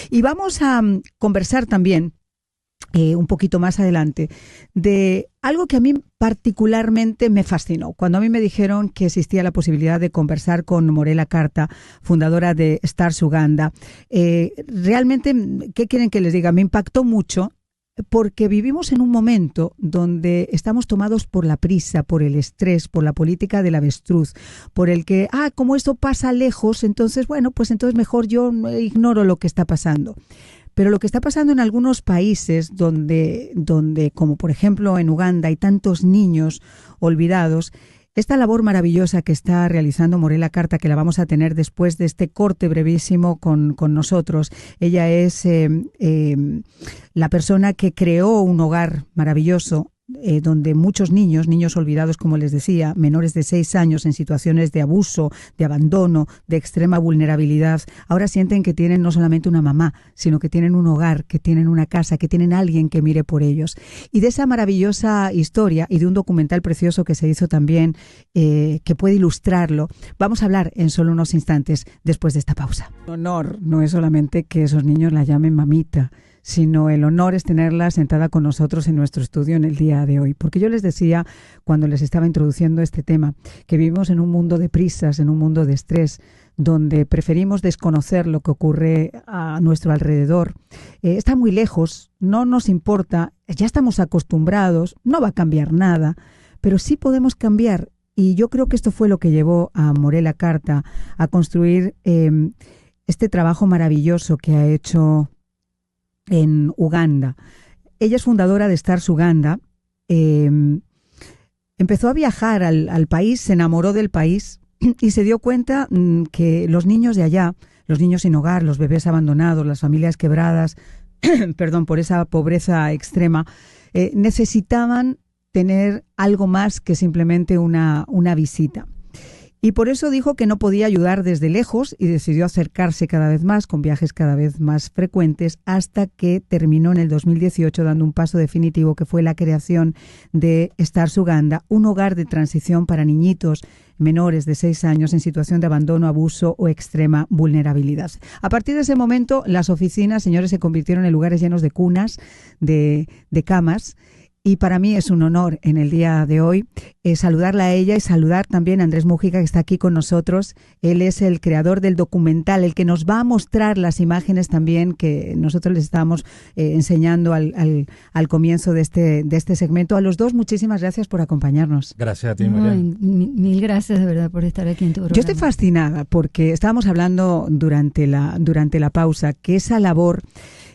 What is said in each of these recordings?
Y vamos a conversar también un poquito más adelante de algo que a mí particularmente me fascinó. Cuando a mí me dijeron que existía la posibilidad de conversar con Morella Carta, fundadora de Stars Uganda, realmente, ¿qué quieren que les diga? Me impactó mucho, porque vivimos en un momento donde estamos tomados por la prisa, por el estrés, por la política del avestruz, por el que, como esto pasa lejos, entonces, bueno, pues entonces mejor yo ignoro lo que está pasando. Pero lo que está pasando en algunos países donde, como por ejemplo en Uganda, hay tantos niños olvidados, esta labor maravillosa que está realizando Morella Carta, que la vamos a tener después de este corte brevísimo con nosotros. Ella es la persona que creó un hogar maravilloso donde muchos niños olvidados, como les decía, menores de 6 años en situaciones de abuso, de abandono, de extrema vulnerabilidad, ahora sienten que tienen no solamente una mamá, sino que tienen un hogar, que tienen una casa, que tienen alguien que mire por ellos. Y de esa maravillosa historia y de un documental precioso que se hizo también, que puede ilustrarlo, vamos a hablar en solo unos instantes después de esta pausa. El honor no es solamente que esos niños la llamen mamita, sino el honor es tenerla sentada con nosotros en nuestro estudio en el día de hoy. Porque yo les decía, cuando les estaba introduciendo este tema, que vivimos en un mundo de prisas, en un mundo de estrés, donde preferimos desconocer lo que ocurre a nuestro alrededor. Está muy lejos, no nos importa, ya estamos acostumbrados, no va a cambiar nada, pero sí podemos cambiar. Y yo creo que esto fue lo que llevó a Morella Carta a construir este trabajo maravilloso que ha hecho en Uganda. Ella es fundadora de Stars Uganda. Empezó a viajar al país, se enamoró del país y se dio cuenta que los niños de allá, los niños sin hogar, los bebés abandonados, las familias quebradas, perdón, por esa pobreza extrema, necesitaban tener algo más que simplemente una visita. Y por eso dijo que no podía ayudar desde lejos y decidió acercarse cada vez más, con viajes cada vez más frecuentes, hasta que terminó en el 2018 dando un paso definitivo, que fue la creación de Stars Uganda, un hogar de transición para niñitos menores de 6 años en situación de abandono, abuso o extrema vulnerabilidad. A partir de ese momento, las oficinas, señores, se convirtieron en lugares llenos de cunas, de camas. Y para mí es un honor en el día de hoy saludarla a ella y saludar también a Andrés Mújica, que está aquí con nosotros. Él es el creador del documental, el que nos va a mostrar las imágenes también que nosotros les estábamos enseñando al comienzo de este segmento. A los dos, muchísimas gracias por acompañarnos. Gracias a ti, María. Mil gracias de verdad por estar aquí en tu programa. Yo estoy fascinada porque estábamos hablando durante la pausa que esa labor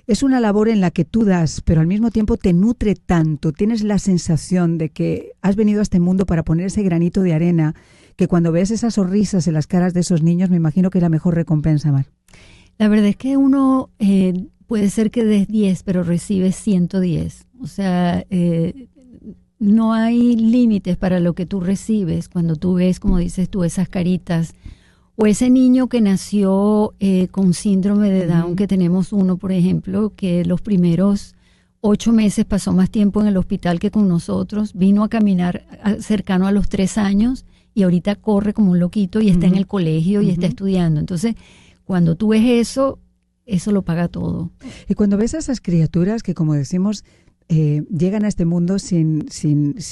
es una labor en la que tú das, pero al mismo tiempo te nutre tanto. Tienes la sensación de que has venido a este mundo para poner ese granito de arena, que cuando ves esas sonrisas en las caras de esos niños, me imagino que es la mejor recompensa, Mar. La verdad es que uno puede ser que des 10, pero recibes 110. O sea, no hay límites para lo que tú recibes cuando tú ves, como dices tú, esas caritas. O ese niño que nació con síndrome de Down, que tenemos uno, por ejemplo, que los primeros 8 meses pasó más tiempo en el hospital que con nosotros, vino a caminar cercano a los 3 años y ahorita corre como un loquito y está en el colegio y está estudiando. Entonces, cuando tú ves eso lo paga todo. Y cuando ves a esas criaturas que, como decimos, llegan a este mundo sin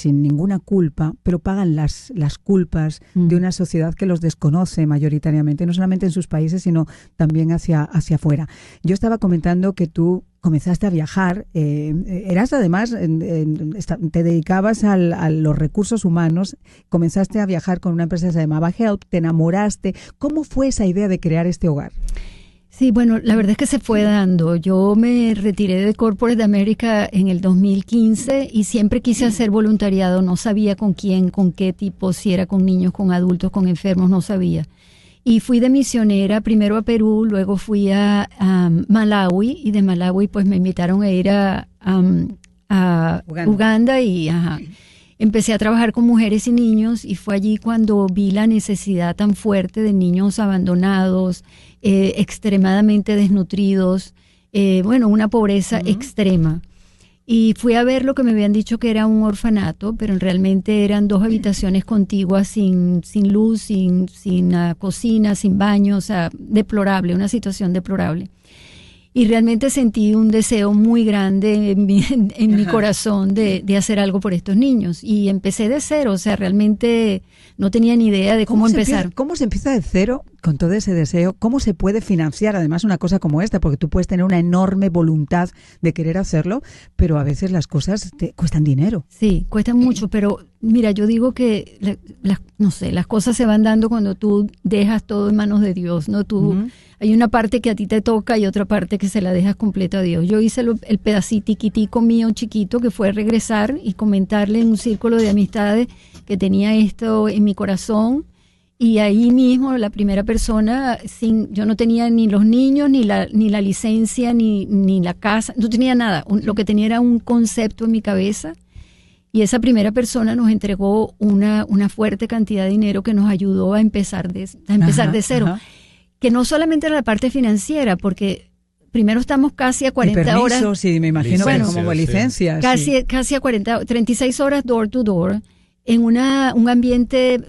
ninguna culpa, pero pagan las culpas de una sociedad que los desconoce mayoritariamente, no solamente en sus países, sino también hacia afuera. Yo estaba comentando que tú comenzaste a viajar, eras además, te dedicabas a los recursos humanos, comenzaste a viajar con una empresa que se llamaba Help, te enamoraste. ¿Cómo fue esa idea de crear este hogar? Sí, bueno, la verdad es que se fue dando. Yo me retiré de Corporate America en el 2015 y siempre quise hacer voluntariado. No sabía con quién, con qué tipo, si era con niños, con adultos, con enfermos, no sabía. Y fui de misionera primero a Perú, luego fui a Malawi, y de Malawi pues me invitaron a ir a Uganda y empecé a trabajar con mujeres y niños, y fue allí cuando vi la necesidad tan fuerte de niños abandonados, extremadamente desnutridos, una pobreza extrema. Y fui a ver lo que me habían dicho que era un orfanato, pero realmente eran 2 habitaciones contiguas sin luz, sin cocina, sin baño, o sea, deplorable, una situación deplorable. Y realmente sentí un deseo muy grande en mi corazón de hacer algo por estos niños. Y empecé de cero, o sea, realmente no tenía ni idea de cómo empezar. ¿Cómo se empieza de cero con todo ese deseo? ¿Cómo se puede financiar además una cosa como esta? Porque tú puedes tener una enorme voluntad de querer hacerlo, pero a veces las cosas te cuestan dinero. Sí, cuestan mucho, pero mira, yo digo que no sé, las cosas se van dando cuando tú dejas todo en manos de Dios, ¿no? Hay una parte que a ti te toca y otra parte que se la dejas completa a Dios. Yo hice el pedacitiquitico mío chiquito, que fue regresar y comentarle en un círculo de amistades que tenía esto en mi corazón. Y ahí mismo la primera persona, yo no tenía ni los niños, ni la licencia, ni la casa, no tenía nada. Lo que tenía era un concepto en mi cabeza. Y esa primera persona nos entregó una fuerte cantidad de dinero que nos ayudó a empezar de cero. Ajá. Que no solamente era la parte financiera, porque primero estamos casi a 40 permisos, horas. Sí, me imagino que como licencias. Casi a 36 horas door to door, en un ambiente,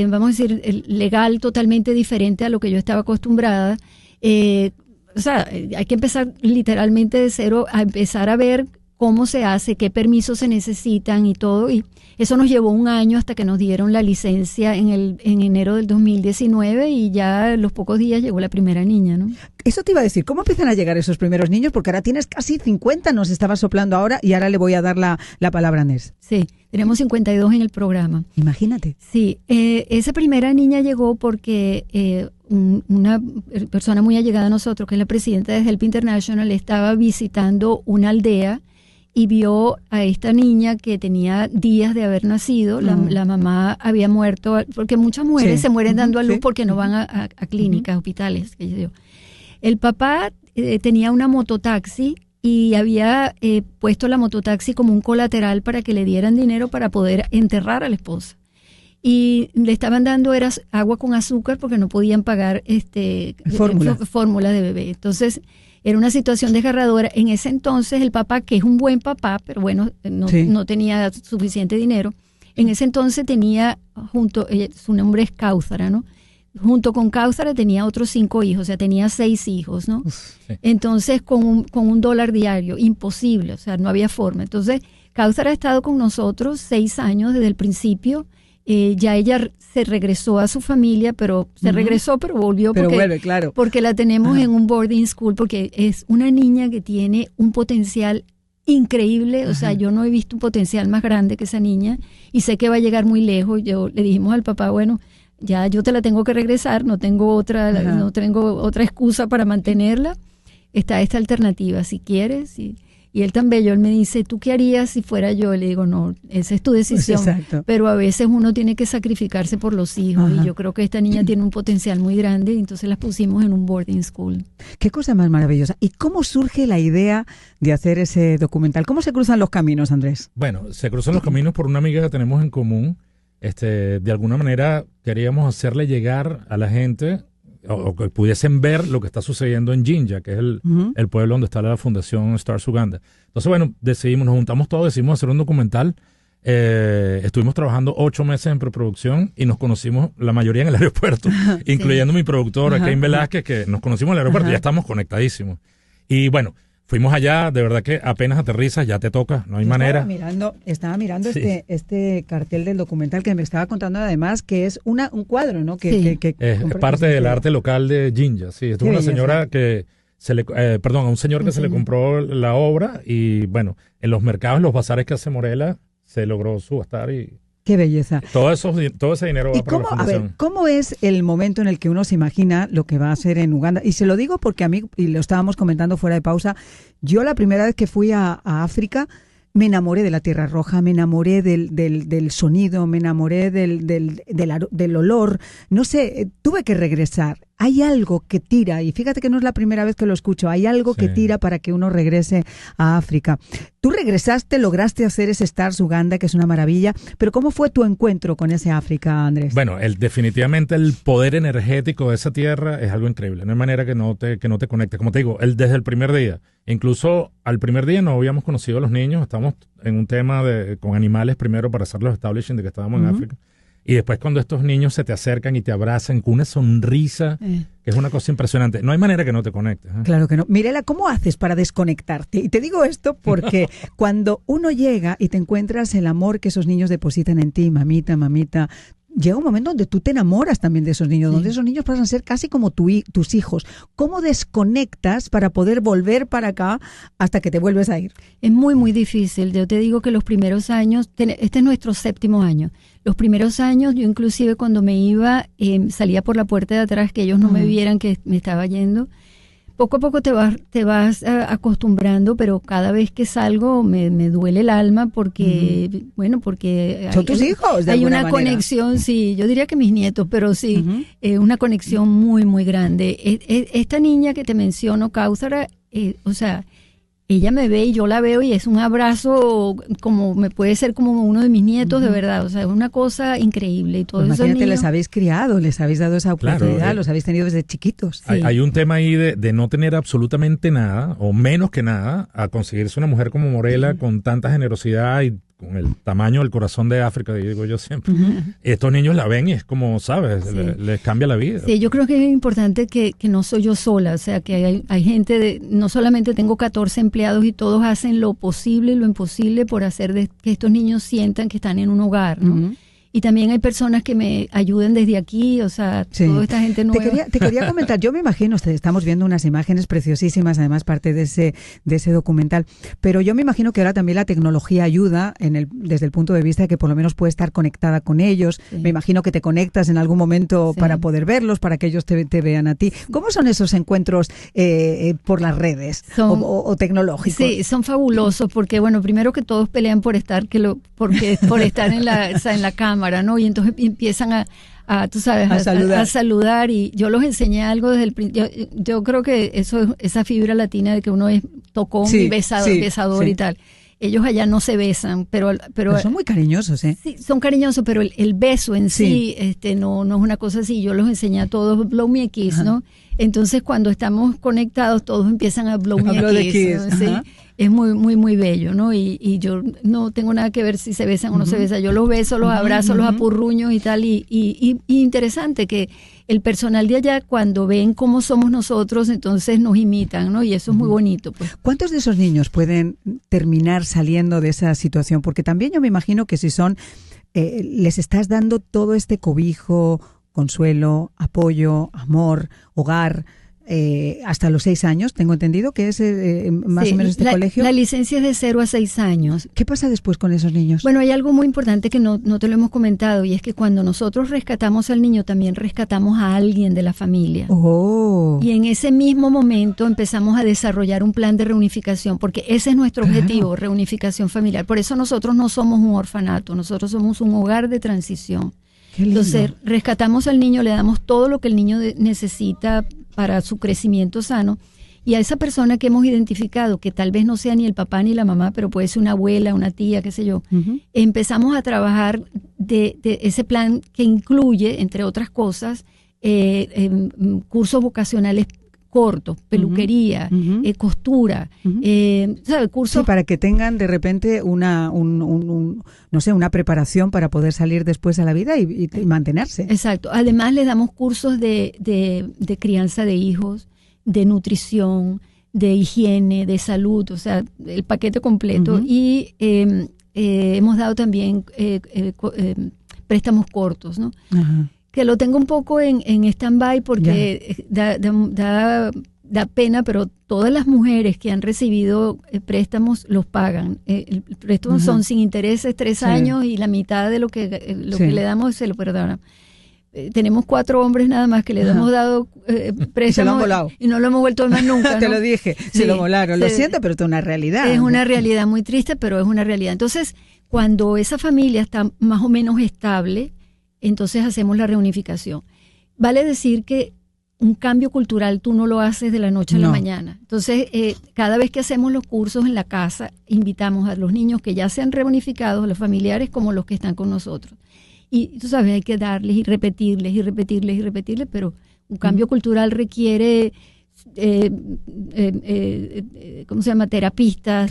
vamos a decir, legal totalmente diferente a lo que yo estaba acostumbrada. O sea, hay que empezar literalmente de cero, a empezar a ver cómo se hace, qué permisos se necesitan y todo. Y eso nos llevó un año hasta que nos dieron la licencia en enero del 2019 y ya a los pocos días llegó la primera niña, ¿no? Eso te iba a decir, ¿cómo empiezan a llegar esos primeros niños? Porque ahora tienes casi 50, nos estaba soplando ahora y ahora le voy a dar la palabra a Nes. Sí, tenemos 52 en el programa. Imagínate. Sí, esa primera niña llegó porque una persona muy allegada a nosotros, que es la presidenta de Help International, estaba visitando una aldea y vio a esta niña que tenía días de haber nacido. La mamá había muerto, porque muchas mujeres se mueren dando a luz porque no van a clínicas, hospitales. El papá tenía una mototaxi y había puesto la mototaxi como un colateral para que le dieran dinero para poder enterrar a la esposa. Y le estaban dando agua con azúcar porque no podían pagar fórmula de bebé. Entonces era una situación desgarradora. En ese entonces el papá, que es un buen papá, pero bueno, no tenía suficiente dinero, en ese entonces tenía su nombre es Cáuthara, ¿no? Junto con Cáuthara tenía otros 5 hijos, o sea, tenía 6 hijos, ¿no? Sí. Entonces con $1 diario, imposible, o sea, no había forma. Entonces Cáuthara ha estado con nosotros 6 años desde el principio. Ya ella se regresó a su familia, pero volvió porque la tenemos en un boarding school, porque es una niña que tiene un potencial increíble. O sea, yo no he visto un potencial más grande que esa niña y sé que va a llegar muy lejos. Le dijimos al papá, bueno, ya yo te la tengo que regresar, no tengo otra excusa para mantenerla. Está esta alternativa, si quieres. Y él tan bello, él me dice, ¿tú qué harías si fuera yo? Le digo, no, esa es tu decisión. Pues pero a veces uno tiene que sacrificarse por los hijos. Y yo creo que esta niña tiene un potencial muy grande y entonces las pusimos en un boarding school. Qué cosa más maravillosa. ¿Y cómo surge la idea de hacer ese documental? ¿Cómo se cruzan los caminos, Andrés? Bueno, se cruzan los caminos por una amiga que tenemos en común. De alguna manera queríamos hacerle llegar a la gente o que pudiesen ver lo que está sucediendo en Jinja, que es el pueblo donde está la fundación Stars Uganda. Entonces, bueno, nos juntamos todos, decidimos hacer un documental. Estuvimos trabajando 8 meses en preproducción y nos conocimos la mayoría en el aeropuerto, incluyendo mi productora, Cain Velázquez, que nos conocimos en el aeropuerto, ya estamos conectadísimos. Y bueno, fuimos allá, de verdad que apenas aterrizas, ya te toca, no hay manera. Estaba mirando este cartel del documental que me estaba contando además, que es un cuadro, ¿no? Que es parte del arte local de Jinja, sí. Esto es una señora que a un señor que se le compró la obra y bueno, en los mercados, en los bazares que hace Morela, se logró subastar y... ¡Qué belleza! Todo ese dinero va para la fundación. A ver, ¿cómo es el momento en el que uno se imagina lo que va a hacer en Uganda? Y se lo digo porque a mí, y lo estábamos comentando fuera de pausa, yo la primera vez que fui a África me enamoré de la Tierra Roja, me enamoré del sonido, me enamoré del olor. No sé, tuve que regresar. Hay algo que tira, y fíjate que no es la primera vez que lo escucho, hay algo que tira para que uno regrese a África. Tú regresaste, lograste hacer ese Stars Uganda, que es una maravilla, pero ¿cómo fue tu encuentro con ese África, Andrés? Bueno, definitivamente el poder energético de esa tierra es algo increíble, no hay manera que no te conectes. Como te digo, desde el primer día, incluso al primer día no habíamos conocido a los niños, estamos en un tema con animales primero para hacer los establishing de que estábamos en África. Y después cuando estos niños se te acercan y te abrazan con una sonrisa, que es una cosa impresionante. No hay manera que no te conectes. Claro que no. Mirela, ¿cómo haces para desconectarte? Y te digo esto porque cuando uno llega y te encuentras el amor que esos niños depositan en ti, mamita, llega un momento donde tú te enamoras también de esos niños, donde esos niños pasan a ser casi como tus hijos. ¿Cómo desconectas para poder volver para acá hasta que te vuelves a ir? Es muy, muy difícil. Yo te digo que los primeros años, este es nuestro 7º año. Los primeros años, yo inclusive cuando me iba, salía por la puerta de atrás, que ellos no me vieran que me estaba yendo. Poco a poco te vas acostumbrando, pero cada vez que salgo me duele el alma porque, porque... ¿Son tus hijos? Hay una conexión, sí, yo diría que mis nietos, pero sí, una conexión muy, muy grande. Esta niña que te menciono, Cáuthara, o sea, ella me ve y yo la veo y es un abrazo como me puede ser como uno de mis nietos, de verdad, o sea, es una cosa increíble. Y todo pues eso. Imagínate, les habéis criado, les habéis dado esa oportunidad, claro, los habéis tenido desde chiquitos. Sí. Hay un tema ahí de no tener absolutamente nada, o menos que nada, a conseguirse una mujer como Morela con tanta generosidad y con el tamaño del corazón de África, digo yo siempre. Estos niños la ven y es como, ¿sabes? Les cambia la vida. Sí, yo creo que es importante que no soy yo sola, o sea, que hay gente, no solamente tengo 14 empleados y todos hacen lo posible y lo imposible por hacer que estos niños sientan que están en un hogar, ¿no? Y también hay personas que me ayuden desde aquí, o sea, toda esta gente nueva. Te quería comentar, yo me imagino, estamos viendo unas imágenes preciosísimas, además parte de ese documental, pero yo me imagino que ahora también la tecnología ayuda desde el punto de vista de que por lo menos puede estar conectada con ellos. Sí. Me imagino que te conectas en algún momento para poder verlos, para que ellos te vean a ti. ¿Cómo son esos encuentros por las redes o tecnológicos? Sí, son fabulosos porque, bueno, primero que todos pelean por estar en la cámara, ¿no? Y entonces empiezan tú sabes, a saludar, y yo los enseñé algo desde el principio. Yo creo que esa fibra latina de que uno es tocón y besador y tal. Ellos allá no se besan, pero son muy cariñosos, ¿eh? Sí, son cariñosos, pero el beso en sí no es una cosa así. Yo los enseñé a todos, blow me a kiss, ¿no? Entonces, cuando estamos conectados, todos empiezan a blow me a kiss, ¿no? ¿Sí? Es muy, muy, muy bello, ¿no? Y yo no tengo nada que ver si se besan o no se besan. Yo los beso, los abrazo, los apurruños y tal. Y interesante que el personal de allá, cuando ven cómo somos nosotros, entonces nos imitan, ¿no? Y eso es muy bonito, pues. ¿Cuántos de esos niños pueden terminar saliendo de esa situación? Porque también yo me imagino que si les estás dando todo este cobijo, consuelo, apoyo, amor, hogar, hasta los 6 años, tengo entendido que es más o menos este colegio. La licencia es de 0 a 6 años. ¿Qué pasa después con esos niños? Bueno, hay algo muy importante que no te lo hemos comentado, y es que cuando nosotros rescatamos al niño, también rescatamos a alguien de la familia. Oh. Y en ese mismo momento empezamos a desarrollar un plan de reunificación, porque ese es nuestro objetivo, reunificación familiar. Por eso nosotros no somos un orfanato, nosotros somos un hogar de transición. Entonces, rescatamos al niño, le damos todo lo que el niño necesita para su crecimiento sano, y a esa persona que hemos identificado, que tal vez no sea ni el papá ni la mamá, pero puede ser una abuela, una tía, qué sé yo, empezamos a trabajar de ese plan que incluye, entre otras cosas, cursos vocacionales cortos, peluquería, costura, ¿sabe? Cursos. Sí, para que tengan de repente una preparación para poder salir después a la vida y mantenerse. Exacto. Además, les damos cursos de crianza de hijos, de nutrición, de higiene, de salud, o sea, el paquete completo. Y hemos dado también préstamos cortos, ¿no? Ajá. Que lo tengo un poco en stand-by porque da pena, pero todas las mujeres que han recibido préstamos los pagan. El préstamo son sin intereses 3 años, y la mitad de lo que le damos se lo perdonan. Tenemos 4 hombres nada más que le hemos dado préstamos, y se lo han volado. Y no lo hemos vuelto más nunca, ¿no? Te lo dije, se lo volaron. Lo siento, pero es una realidad. Es una realidad muy triste, pero es una realidad. Entonces, cuando esa familia está más o menos estable, entonces hacemos la reunificación. Vale decir que un cambio cultural tú no lo haces de la noche a la mañana. Entonces, cada vez que hacemos los cursos en la casa, invitamos a los niños que ya se han reunificado, a los familiares, como los que están con nosotros. Y tú sabes, hay que darles y repetirles, pero un cambio cultural requiere ¿cómo se llama? Terapistas,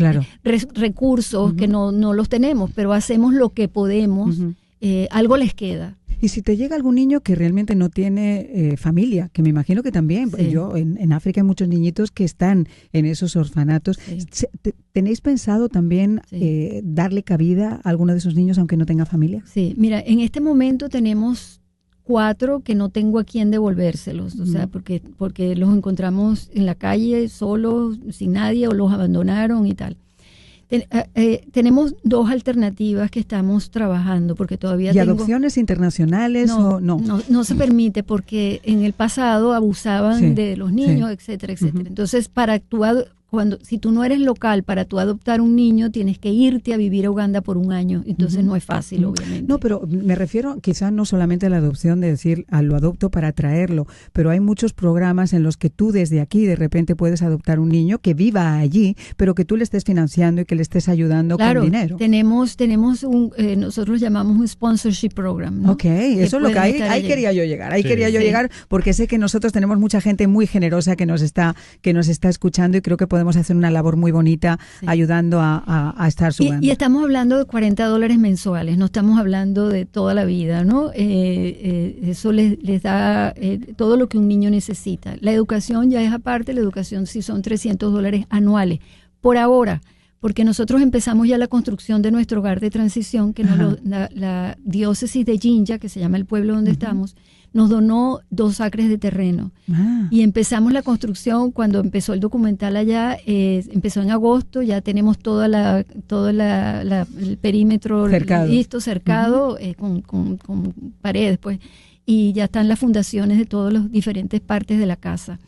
recursos que no los tenemos, pero hacemos lo que podemos. Algo les queda. Y si te llega algún niño que realmente no tiene familia, que me imagino que también, Sí. yo en África hay muchos niñitos que están en esos orfanatos, Sí. ¿tenéis pensado también Sí. darle cabida a alguno de esos niños aunque no tenga familia? Sí, mira, en este momento tenemos 4 que no tengo a quién devolvérselos, o sea, porque los encontramos en la calle solos, sin nadie, o los abandonaron y tal. Tenemos 2 alternativas que estamos trabajando, porque todavía ¿Y tengo... adopciones internacionales o no? No se permite, porque en el pasado abusaban Sí, de los niños, sí. etcétera, etcétera. Ujú. Entonces, para actuar... si tú no eres local, para tú adoptar un niño, tienes que irte a vivir a Uganda por un año. Entonces Ujú. no es fácil, Ujú. obviamente. No, pero me refiero quizás no solamente a la adopción de decir, lo adopto para traerlo, pero hay muchos programas en los que tú desde aquí de repente puedes adoptar un niño que viva allí, pero que tú le estés financiando y que le estés ayudando Claro, con dinero. tenemos nosotros llamamos un sponsorship program, ¿no? Ok, eso es lo que pueden estar ahí allí. quería yo llegar, Sí. quería yo Sí. llegar porque sé que nosotros tenemos mucha gente muy generosa que nos está escuchando y creo que podemos hacer una labor muy bonita Sí. ayudando a estar su Y estamos hablando de $40 mensuales, no estamos hablando de toda la vida, ¿no? Eso les da todo lo que un niño necesita. La educación ya es aparte, la educación sí son $300 anuales, por ahora, porque nosotros empezamos ya la construcción de nuestro hogar de transición, que la diócesis de Jinja, que se llama el pueblo donde estamos, nos donó 2 acres de terreno. Y empezamos la construcción cuando empezó el documental allá, empezó en agosto, ya tenemos todo el perímetro Cercado. listo, cercado, con paredes, pues, y ya están las fundaciones de todas las diferentes partes de la casa.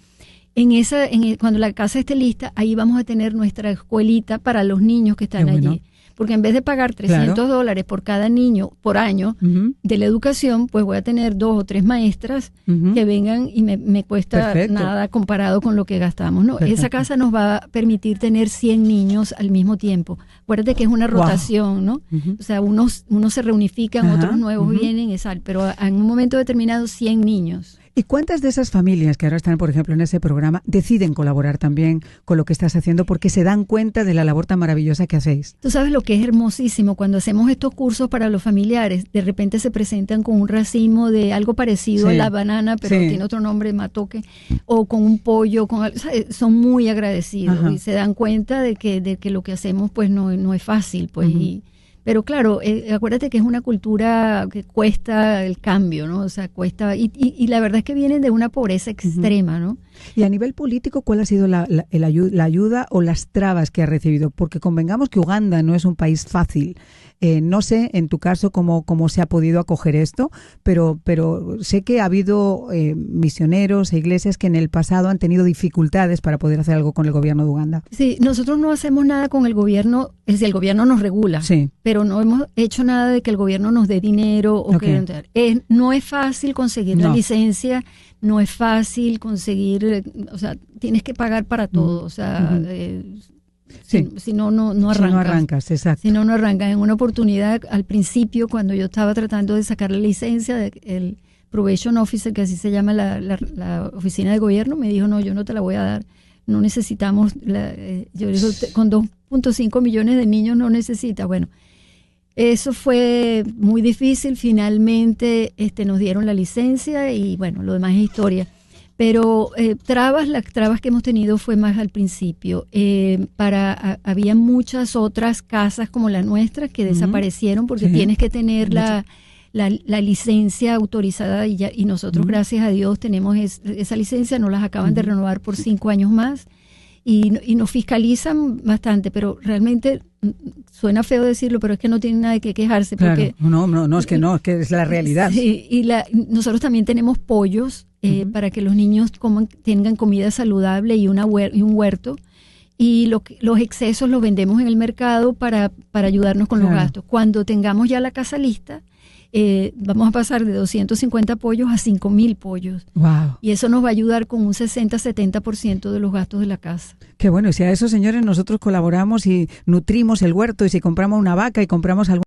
Cuando la casa esté lista, ahí vamos a tener nuestra escuelita para los niños que están Qué bueno. allí. Porque en vez de pagar $300 por cada niño por año Ujú, de la educación, pues voy a tener 2 o 3 maestras ujú. que vengan y me cuesta Perfecto. nada comparado con lo que gastamos, ¿no? Perfecto. Esa casa nos va a permitir tener 100 niños al mismo tiempo. Acuérdate que es una Wow. rotación, ¿no? Ujú. O sea, unos se reunifican, Ajá, otros nuevos ujú. vienen, pero en un momento determinado 100 niños. ¿Y cuántas de esas familias que ahora están, por ejemplo, en ese programa, deciden colaborar también con lo que estás haciendo porque se dan cuenta de la labor tan maravillosa que hacéis? Tú sabes lo que es hermosísimo cuando hacemos estos cursos para los familiares, de repente se presentan con un racimo de algo parecido Sí. a la banana, pero Sí. tiene otro nombre, matoque, o con un pollo, o sea, son muy agradecidos. Ajá. Y se dan cuenta de que lo que hacemos pues no es fácil, pues. Ujú. Pero claro, acuérdate que es una cultura que cuesta el cambio, ¿no? O sea, cuesta, y la verdad es que vienen de una pobreza extrema, ¿no? Y a nivel político, ¿cuál ha sido la ayuda o las trabas que ha recibido? Porque convengamos que Uganda no es un país fácil. No sé, en tu caso, cómo se ha podido acoger esto, pero sé que ha habido misioneros e iglesias que en el pasado han tenido dificultades para poder hacer algo con el gobierno de Uganda. Sí, nosotros no hacemos nada con el gobierno, es decir, el gobierno nos regula. Sí. Pero no hemos hecho nada de que el gobierno nos dé dinero o Okay. no es fácil conseguir la No. licencia, no es fácil conseguir, o sea, tienes que pagar para todo, o sea, Sí. si no arrancas. Si no arrancas, exacto. Si no arrancas. En una oportunidad, al principio, cuando yo estaba tratando de sacar la licencia, el Probation Officer, que así se llama la oficina de gobierno, me dijo, no, yo no te la voy a dar, no necesitamos, yo digo, con 2.5 millones de niños no necesita. Bueno, eso fue muy difícil, finalmente nos dieron la licencia y bueno, lo demás es historia. Pero las trabas que hemos tenido fue más al principio. Había muchas otras casas como la nuestra que desaparecieron porque Sí. tienes que tener la licencia autorizada y nosotros, gracias a Dios, tenemos esa licencia, nos las acaban de renovar por 5 años más y nos fiscalizan bastante, pero realmente suena feo decirlo, pero es que no tienen nada de qué quejarse. Claro. Porque, No, es que es la realidad. Sí, nosotros también tenemos pollos para que los niños tengan comida saludable y un huerto. Y los excesos los vendemos en el mercado para ayudarnos con los gastos. Cuando tengamos ya la casa lista, vamos a pasar de 250 pollos a 5.000 pollos. Wow. Y eso nos va a ayudar con un 60-70% de los gastos de la casa. Qué bueno, y si a eso, señores, nosotros colaboramos y nutrimos el huerto y si compramos una vaca y compramos algún